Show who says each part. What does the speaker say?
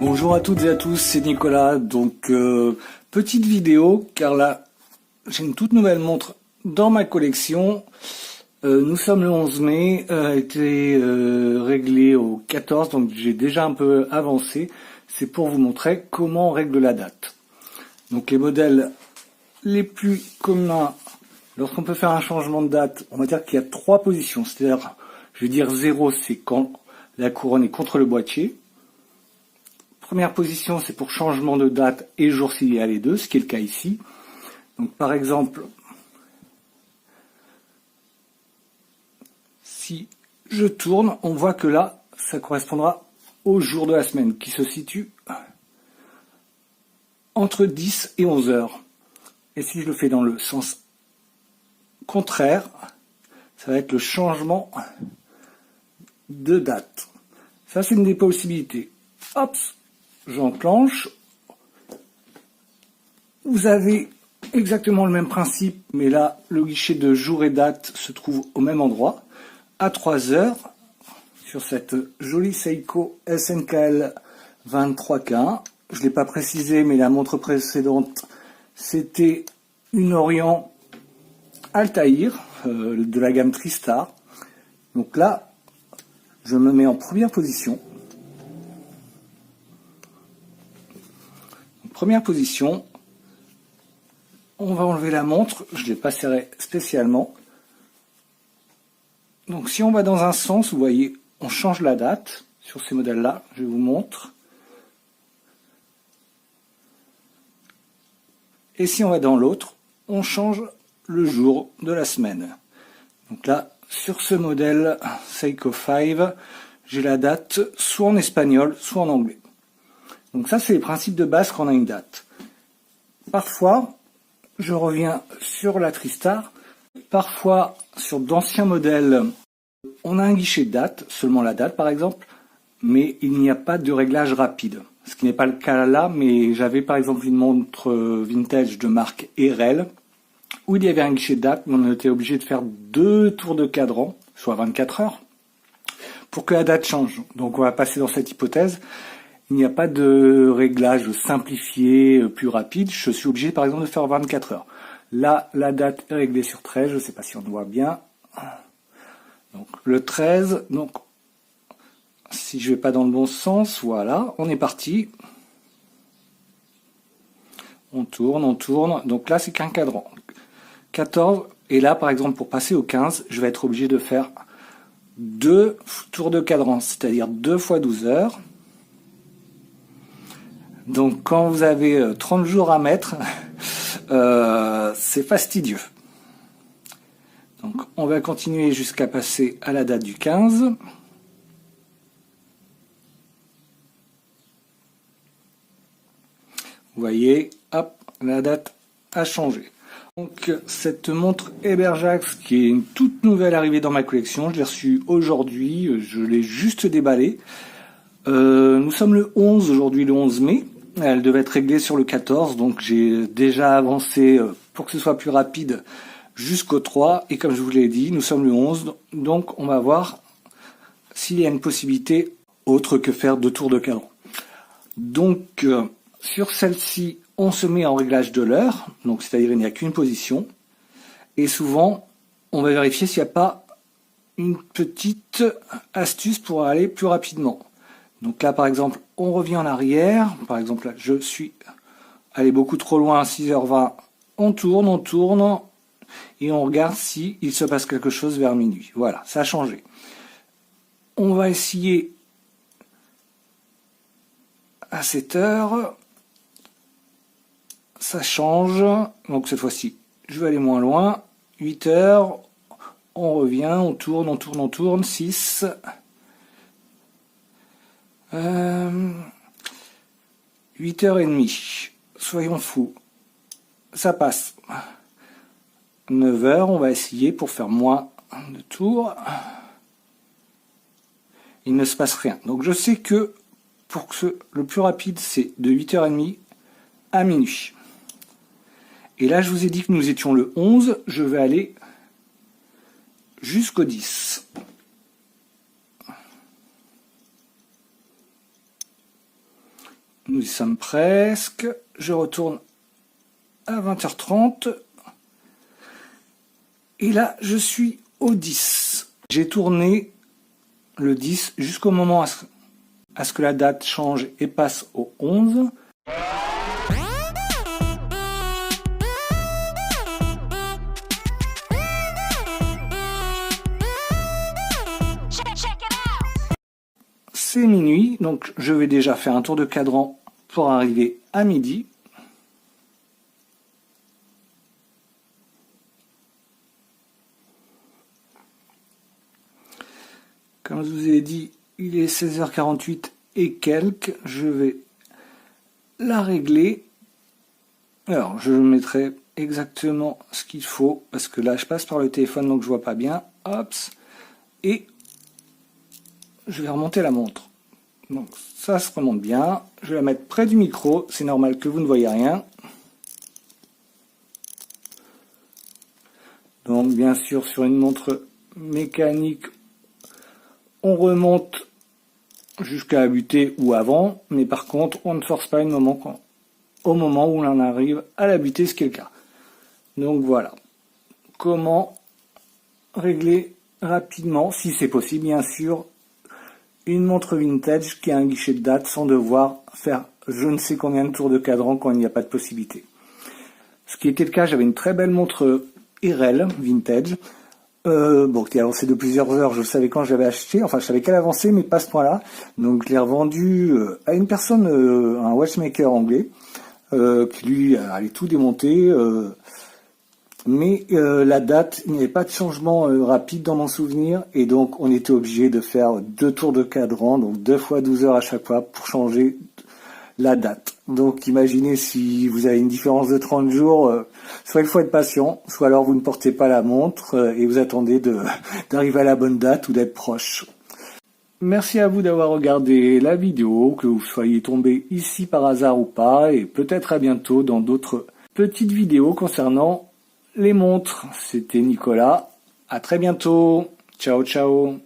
Speaker 1: Bonjour à toutes et à tous, c'est Nicolas. Donc petite vidéo car là j'ai une toute nouvelle montre dans ma collection. Nous sommes le 11 mai, a été réglé au 14, donc j'ai déjà un peu avancé. C'est pour vous montrer comment on règle la date. Donc les modèles les plus communs, lorsqu'on peut faire un changement de date, on va dire qu'il y a 3 positions. C'est-à-dire, je vais dire 0, c'est quand la couronne est contre le boîtier. Première position, c'est pour changement de date et jour s'il y a les deux, ce qui est le cas ici. Donc par exemple, si je tourne, on voit que là, ça correspondra au jour de la semaine, qui se situe entre 10 et 11 heures. Et si je le fais dans le sens contraire, ça va être le changement de date. Ça, c'est une des possibilités. Hop, j'enclenche. Vous avez exactement le même principe, mais là, le guichet de jour et date se trouve au même endroit, à 3 heures, sur cette jolie Seiko SNKL 23K1. Je ne l'ai pas précisé, mais la montre précédente, c'était une Orient Altaïr, de la gamme Tristar. Donc là, je me mets en première position. Première position, on va enlever la montre, je ne l'ai pas serrée spécialement. Donc si on va dans un sens, vous voyez, on change la date sur ces modèles-là, je vous montre. Et si on va dans l'autre, on change le jour de la semaine. Donc là, sur ce modèle Seiko 5, j'ai la date soit en espagnol, soit en anglais. Donc ça, c'est les principes de base quand on a une date. Parfois, je reviens sur la Tristar. Parfois, sur d'anciens modèles, on a un guichet de date, seulement la date par exemple, mais il n'y a pas de réglage rapide. Ce qui n'est pas le cas là, mais j'avais par exemple une montre vintage de marque Erel, où il y avait un guichet de date, mais on était obligé de faire 2 tours de cadran, soit 24 heures, pour que la date change. Donc on va passer dans cette hypothèse. Il n'y a pas de réglage simplifié, plus rapide. Je suis obligé par exemple de faire 24 heures. Là, la date est réglée sur 13, je ne sais pas si on voit bien. Donc le 13, donc si je ne vais pas dans le bon sens, voilà, on est parti. On tourne, donc là c'est qu'un cadran. 14, et là par exemple pour passer au 15, je vais être obligé de faire 2 tours de cadran, c'est-à-dire 2 fois 12 heures. Donc quand vous avez 30 jours à mettre, c'est fastidieux. Donc on va continuer jusqu'à passer à la date du 15. Vous voyez, hop, la date a changé. Donc cette montre Eberjax, qui est une toute nouvelle arrivée dans ma collection, je l'ai reçue aujourd'hui, je l'ai juste déballée. Nous sommes le 11 aujourd'hui, le 11 mai. Elle devait être réglée sur le 14, donc j'ai déjà avancé pour que ce soit plus rapide jusqu'au 3. Et comme je vous l'ai dit, nous sommes le 11, donc on va voir s'il y a une possibilité autre que faire 2 tours de cadran. Donc sur celle-ci, on se met en réglage de l'heure, donc c'est-à-dire il n'y a qu'une position. Et souvent, on va vérifier s'il n'y a pas une petite astuce pour aller plus rapidement. Donc là, par exemple, on revient en arrière. Par exemple, là, je suis allé beaucoup trop loin à 6h20. On tourne, et on regarde si il se passe quelque chose vers minuit. Voilà, ça a changé. On va essayer à 7h. Ça change. Donc cette fois-ci, je vais aller moins loin. 8h, on revient, on tourne. 6. 8h30, soyons fous, ça passe. 9h, on va essayer pour faire moins de tours. Il ne se passe rien. Donc je sais que pour que le plus rapide, c'est de 8h30 à minuit. Et là, je vous ai dit que nous étions le 11, je vais aller jusqu'au 10. Nous y sommes presque. Je retourne à 20h30. Et là, je suis au 10. J'ai tourné le 10 jusqu'au moment à ce que la date change et passe au 11. C'est minuit, donc je vais déjà faire un tour de cadran pour arriver à midi. Comme je vous ai dit, il est 16h48 et quelques. Je vais la régler. Alors, je mettrai exactement ce qu'il faut, parce que là, je passe par le téléphone, donc je vois pas bien. Hop, et je vais remonter la montre. Donc, ça se remonte bien. Je vais la mettre près du micro. C'est normal que vous ne voyez rien. Donc, bien sûr, sur une montre mécanique, on remonte jusqu'à la butée ou avant, mais par contre, on ne force pas au moment où on en arrive à la butée, ce qui est le cas. Donc voilà. Comment régler rapidement, si c'est possible, bien sûr, une montre vintage qui a un guichet de date sans devoir faire je ne sais combien de tours de cadran quand il n'y a pas de possibilité. Ce qui était le cas, j'avais une très belle montre Irel vintage, qui a avancé de plusieurs heures, je le savais quand je l'avais acheté, enfin je savais qu'elle avançait mais pas à ce point-là, donc je l'ai revendue à une personne, un watchmaker anglais, qui lui allait tout démonter, mais la date, il n'y avait pas de changement rapide dans mon souvenir, et donc on était obligé de faire 2 tours de cadran, donc 2 fois 12 heures à chaque fois pour changer la date. Donc imaginez si vous avez une différence de 30 jours, soit il faut être patient, soit alors vous ne portez pas la montre et vous attendez d'arriver à la bonne date ou d'être proche. Merci à vous d'avoir regardé la vidéo, que vous soyez tombé ici par hasard ou pas, et peut-être à bientôt dans d'autres petites vidéos concernant les montres. C'était Nicolas, à très bientôt, ciao ciao.